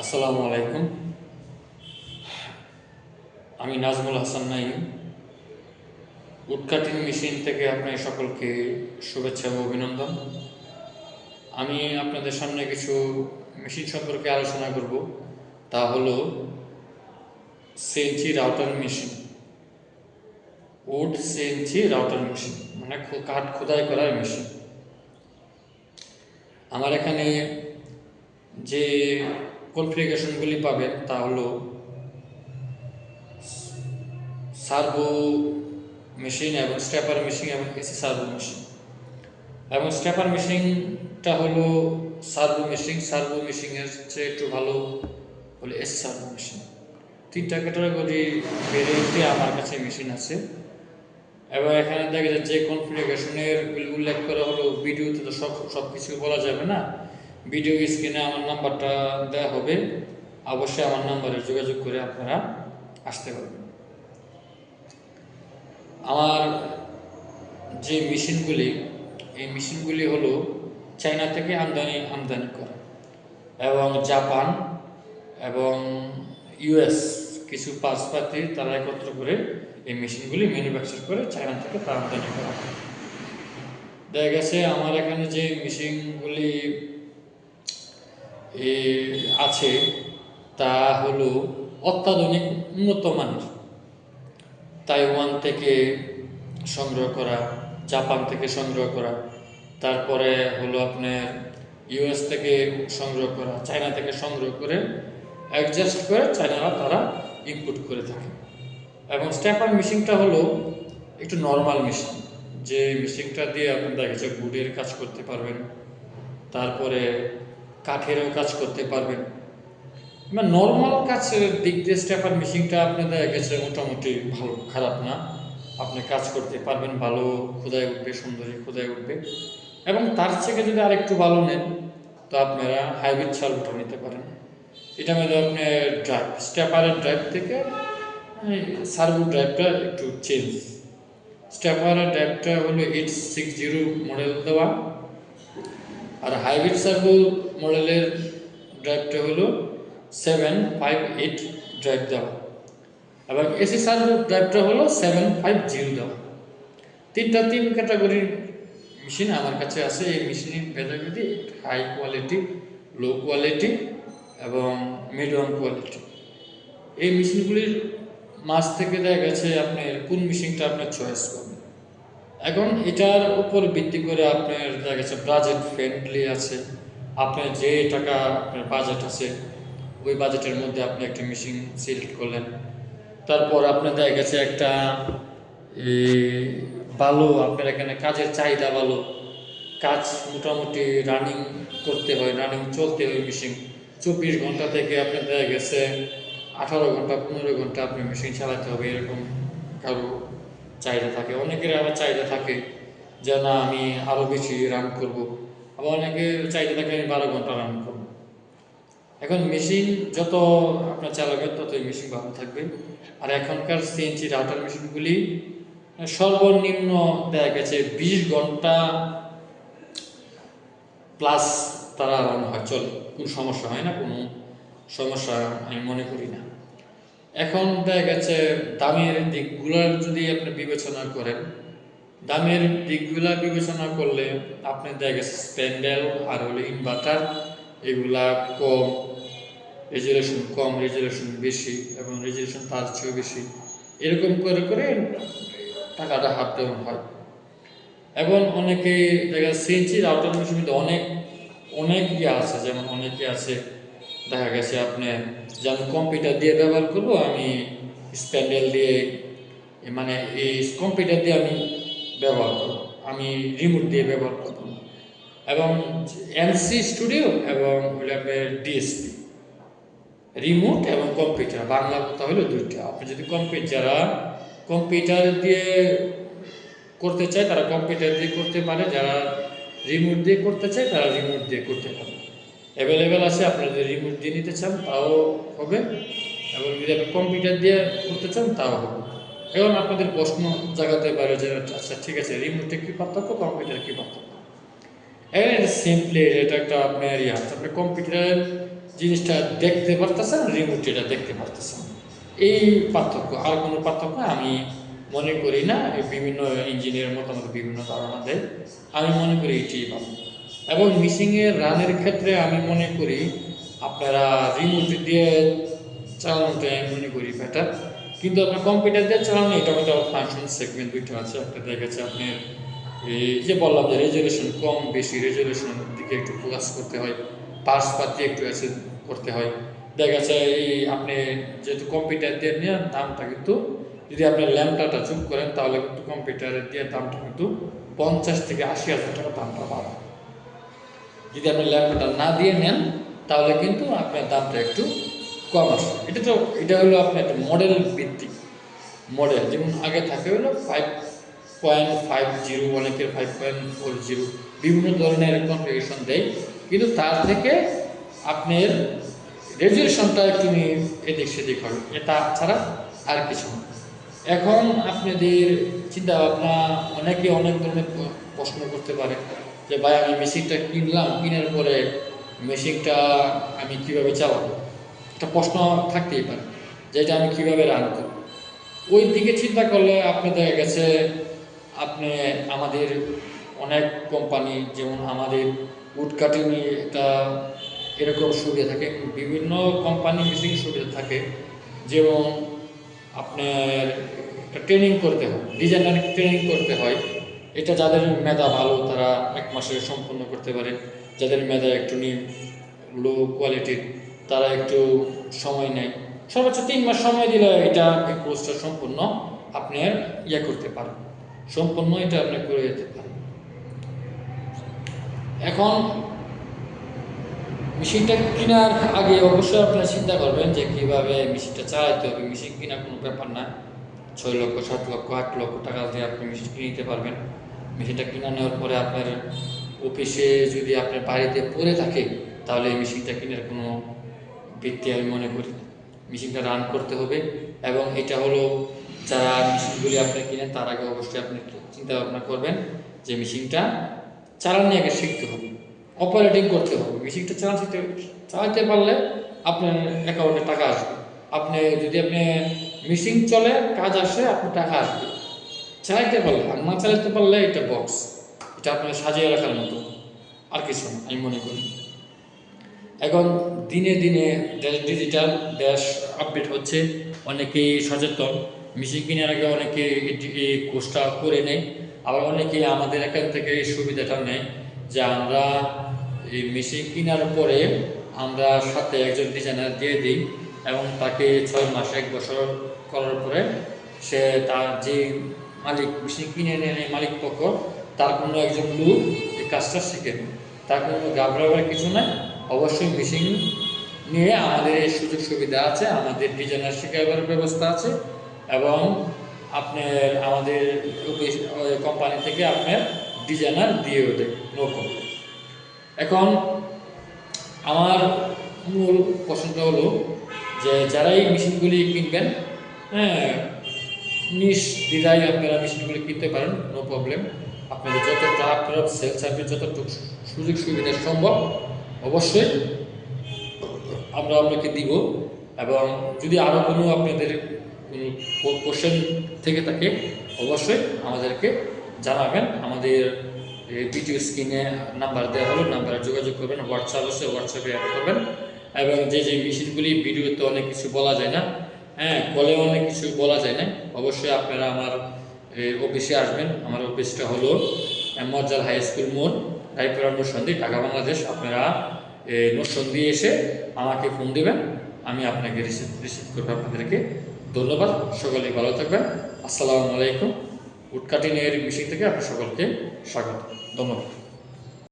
আসসালামু আলাইকুম। আমি নাজমুল হাসান নাইম, উডকাটিং মেশিন থেকে আপনার সকলকে শুভেচ্ছা ও অভিনন্দন। আমি আপনাদের সামনে কিছু মেশিন সম্পর্কে আলোচনা করব। তা হলো CNC router machine, wood CNC router machine, মানে কাঠ খোদাই করার মেশিন। আমার এখানে যে কনফিগারেশনগুলি পাবেন তা হলো সার্ভো মেশিন এবং স্টেপার মেশিন এবং এসি সার্ভো মেশিন। এবং স্টেপার মেশিনটা হলো সার্ভো মেশিনের চেয়ে একটু ভালো হলো এসি সার্ভো মেশিন। তিনটা ক্যাটাগরি ভেরিয়েন্টে আমার কাছে মেশিন আছে। এবং এখানে দেখা যায় যে কনফিগারেশনের উল্লেখ করা হলো, ভিডিওতে তো সব কিছু বলা যাবে না। ভিডিও স্ক্রিনে আমার নাম্বারটা দেওয়া হবে, অবশ্যই আমার নাম্বারে যোগাযোগ করে আপনারা আসতে পারবেন। আমার যে মেশিনগুলি, এই মেশিনগুলি হলো চায়না থেকে আমদানি করা, এবং জাপান এবং ইউএস কিছু পার্টসপাতি তারা একত্র করে এই মেশিনগুলি ম্যানুফ্যাকচার করে চায়না থেকে তা আমদানি করা। দেখা গেছে আমার এখানে যে মেশিনগুলি আছে তা হলো অত্যাধুনিক উন্নত মানের, তাইওয়ান থেকে সংগ্রহ করা, জাপান থেকে সংগ্রহ করা, তারপরে হলো আপনার ইউএস থেকে সংগ্রহ করা, চায়না থেকে সংগ্রহ করে অ্যাডজাস্ট করে চায়নারা তারা ইনপুট করে থাকে। এবং স্টেপার মেশিনটা হলো একটু নর্মাল মেশিন, যে মেশিনটা দিয়ে আপনি দেখা গেছে গুডের কাজ করতে পারবেন, তারপরে কাঠেরও কাজ করতে পারবেন। মানে নর্মাল কাজের দিক দিয়ে স্টেপার মেশিনটা আপনি দেখা গেছে মোটামুটি ভালো, খারাপ না। আপনি কাজ করতে পারবেন, ভালো খোদাই উঠবে, সুন্দরী খোদাই উঠবে। এবং তার থেকে যদি আরেকটু ভালো নেন তো আপনারা হাইব্রিড সার্ভোটা নিতে পারেন। এটা মধ্যে আপনার ড্রাইভ, স্টেপারের ড্রাইভ থেকে সার্ভো ড্রাইভটা একটু চেঞ্জ। স্টেপারের ড্রাইভটা হলো 860 মডেল দেওয়া, আর হাইব্রিড সার্ভো মডেলের ড্রাইভটা হলো 758 ড্রাইভ দেওয়া, এবং এসি সার্ভো ড্রাইভটা হলো 750 দেওয়া। তিন ক্যাটাগরির মেশিন আমার কাছে আছে। এই মেশিনের ভেদাভেদি হাই কোয়ালিটি, লো কোয়ালিটি এবং মিডিয়াম কোয়ালিটি। এই মেশিনগুলির মাঝ থেকে দেখা গেছে আপনার কোন মেশিনটা আপনার চয়েস করবেন। এখন এটার উপর ভিত্তি করে আপনার দেখা গেছে বাজেট ফ্রেন্ডলি আছে। আপনার যে টাকা আপনার বাজেট আছে ওই বাজেটের মধ্যে আপনি একটা মেশিন সিলেক্ট করলেন। তারপর আপনার দেখা গেছে একটা ভালো, আপনার এখানে কাজের চাহিদা ভালো, কাজ মোটামুটি রানিং করতে হয়, রানিং চলতে হয় মেশিন 24 ঘন্টা থেকে আপনার দেখা গেছে 18 ঘন্টা 15 ঘন্টা আপনি মেশিন চালাতে হবে, এরকম কারো চাহিদা থাকে। অনেকের আবার চাহিদা থাকে যে না আমি আরও বেশি রান করব, আবার অনেকের চাহিদা থাকে আমি 12 ঘন্টা রান করব। এখন মেশিন যত আপনার চালাবেন ততই মেশিন ভালো থাকবে। আর এখনকার সিএনসি রাউটার মেশিনগুলি সর্বনিম্ন দেখা গেছে 20 ঘন্টা প্লাস তারা রান হয়, চলে, কোনো সমস্যা হয় না, কোনো সমস্যা আমি মনে করি না। এখন দেখা গেছে দামের দিকগুলোর যদি আপনি বিবেচনা করেন, দামের দিকগুলা বিবেচনা করলে আপনি দেখা গেছে স্প্যান্ডেল আর হলো ইনভার্টার এগুলা কম, রেজুলেশন কম, রেজুলেশন বেশি, এবং রেজুলেশন তার চেয়েও বেশি, এরকম করে করে টাকাটা হাত দেওয়া হয়। এবং অনেকে দেখা সিএনসি রাউটার মেশিনের মধ্যে অনেক আছে, যেমন অনেকে আছে দেখা গেছে আপনি যে আমি কম্পিউটার দিয়ে ব্যবহার করবো, আমি স্প্যান্ডেল দিয়ে, মানে এই কম্পিউটার দিয়ে আমি ব্যবহার করবো, আমি রিমোট দিয়ে ব্যবহার করবো। এবং এনসি স্টুডিও এবং ডিএসপি, রিমোট এবং কম্পিউটার, বাংলা কথা হলো দুইটা। আপনি যদি যারা কম্পিউটার দিয়ে করতে চায় তারা কম্পিউটার দিয়ে করতে পারে, যারা রিমোট দিয়ে করতে চায় তারা রিমোট দিয়ে করতে পারে। অ্যাভেলেবেল আছে, আপনারা যদি রিমোট দিয়ে নিতে চান তাও হবে, এবং যদি আপনি কম্পিউটার দিয়ে করতে চান তাও হবে। এখন আপনাদের প্রশ্ন জাগাতে পারে যে আচ্ছা ঠিক আছে, রিমোটে কী পার্থক্য, কম্পিউটার কী পার্থক্য? এখন এটা সিম্পলি এটা একটা আপনার আপনি কম্পিউটারের জিনিসটা দেখতে পারতেছেন, রিমোট এটা দেখতে পারতেছেন। এই পার্থক্য, আর কোনো পার্থক্য আমি মনে করি না। বিভিন্ন ইঞ্জিনিয়ার মতামত বিভিন্ন ধারণা দেয়, আমি মনে করি এটি ভালো। এবং মেশিনের রানের ক্ষেত্রে আমি মনে করি আপনারা রিমোট দিয়ে চালানোটা আমি মনে করি বেটার। কিন্তু আপনার কম্পিউটার দিয়ে চালানো, এটা হয়তো ফাংশন সেগমেন্ট দুইটা আছে। একটা দেখেছে আপনি এই যে বললাম যে রেজুলেশন কম বেশি, রেজুলেশনের দিকে একটু ফোকাস করতে হয়, পার্স পাতি একটু এসে করতে হয়। দেখা যাচ্ছে এই আপনি যেহেতু কম্পিউটার দিয়ে নিয়ে দামটা কিন্তু, যদি আপনি ল্যাম্পটা চুপ করেন তাহলে কিন্তু কম্পিউটারের দিয়ে দামটা কিন্তু 50 থেকে 80,000 টাকা দামটা বাড়ে। যদি আপনি ল্যাম্পটা না দিয়ে নেন তাহলে কিন্তু আপনার দামটা একটু কম আসে। এটা হলো আপনার একটা মডেল ভিত্তিক মডেল। যেমন আগে থাকে হলো 5.50, অনেকের 5.40, বিভিন্ন ধরনের কনফিগারেশন দেয়, কিন্তু তার থেকে আপনার রেজুলেশনটা একটু এদিক সেদিক হবে, এটা ছাড়া আর কিছু না। এখন আপনাদের চিন্তা ভাবনা, অনেকে অনেক ধরনের প্রশ্ন করতে পারে যে ভাই আমি মেশিনটা কিনলাম, কেনার পরে মেশিনটা আমি কীভাবে চালাবো, একটা প্রশ্ন থাকতেই পারে যে এটা আমি কীভাবে রান করব। ওই দিকে চিন্তা করলে আপনি দেখা গেছে আপনি আমাদের অনেক কোম্পানি, যেমন আমাদের উডকাটিং এটা এরকম সুবিধা থাকে, বিভিন্ন কোম্পানি মেশিন সুবিধা থাকে। যেমন আপনার ট্রেনিং করতে হয়, ডিজাইনার ট্রেনিং করতে হয়। এটা যাদের মেধা ভালো তারা 1 মাসে সম্পূর্ণ করতে পারে, যাদের মেধা একটু লো কোয়ালিটির তারা একটু সময় নেয়। সর্বোচ্চ 3 মাস সময় দিলে এটা এই কোর্সটা সম্পূর্ণ আপনার করতে পারেন, সম্পূর্ণ এটা আপনি করে যেতে পারেন। এখন মেশিনটা কেনার আগে অবশ্যই আপনারা চিন্তা করবেন যে কীভাবে মেশিনটা চালাতে হবে। মেশিন কেনার কোনো ব্যাপার না, 6 লক্ষ 7 লক্ষ 8 লক্ষ টাকা দিয়ে আপনি মেশিন কিনে নিতে পারবেন। মেশিনটা কিনে নেওয়ার পরে আপনার অফিসে যদি আপনার বাড়িতে পড়ে থাকে তাহলে এই মেশিনটা কেনার কোনো ভিত্তি আমি মনে করি না। মেশিনটা রান করতে হবে, এবং এটা হলো যারা মেশিনগুলি আপনি কিনেন তার আগে অবশ্যই আপনি চিন্তা ভাবনা করবেন যে মেশিনটা চালানো আগে শিখতে হবে, অপারেটিং করতে হবে। মেশিনটা চালাতে পারলে আপনার অ্যাকাউন্টে টাকা আসবে। যদি মেশিন চলে, কাজ আসে, আপনার টাকা আসবে। চালাতে পারলে, আর না চালাতে পারলে এটা বক্স, এটা আপনার সাজিয়ে রাখার মতো, আর কিছু না আমি মনে করি। এখন দিনে দিনে ডিজিটাল দেশ আপডেট হচ্ছে, অনেকেই সচেতন। মেশিন কেনার আগে অনেকে এই কোর্সটা করে নেয়, আবার অনেকে আমাদের এখান থেকে এই সুবিধাটা নেয় যে আমরা এই মেশিন কেনার পরে আমরা সাথে একজন ডিজাইনার দিয়ে দিই, এবং তাকে 6 মাস 1 বছর করার পরে সে তার যে মালিক মেশিন কিনে নেয় মালিক পক্ষ, তার কোনো একজন লোক এই কাজটা শিখে নেয়। তার কোনো ঘাবড়াবার কিছু নাই। অবশ্যই মেশিন নিয়ে আমাদের এই সুযোগ সুবিধা আছে, আমাদের ডিজাইনার শেখাবার ব্যবস্থা আছে, এবং আপনার আমাদের কোম্পানি থেকে আপনার ডিজাইনার দিয়েও দেয়, নো প্রবলেম। এখন আমার মূল প্রশ্নটা হলো যে যারা এই মেশিনগুলি কিনবেন, হ্যাঁ, নির্দ্বিধায় আপনারা মেশিনগুলি কিনতে পারেন, নো প্রবলেম। আপনাদের যতটা আপনারা সেল সার্ভিস যতটুকু সুযোগ সুবিধা সম্ভব অবশ্যই আমরা আপনাকে দিব। এবং যদি আরও কোনো আপনাদের কোনো কোশ্চেন থেকে থাকে অবশ্যই আমাদেরকে জানাবেন। আমাদের ভিডিও স্ক্রিনে নাম্বার দেওয়া হলো, নাম্বারে যোগাযোগ করবেন। হোয়াটসঅ্যাপ আছে, হোয়াটসঅ্যাপে অ্যাড করবেন। এবং যে মেশিনগুলি ভিডিওতে অনেক কিছু বলা যায় না, হ্যাঁ, কলে অনেক কিছু বলা যায় না, অবশ্যই আপনারা আমার অফিসে আসবেন। আমার অফিসটা হলো মজ্জাল হাই স্কুল মোড়, রায়পুরা নরসন্দী, ঢাকা, বাংলাদেশ। আপনারা নরসন্দী এসে আমাকে ফোন দেবেন, আমি আপনাকে রিসিভ করবো আপনাদেরকে। ধন্যবাদ, সকলেই ভালো থাকবেন। আসসালামু আলাইকুম। উডকাটিং এর মেশিন থেকে আপনার সকলকে স্বাগত, ধন্যবাদ।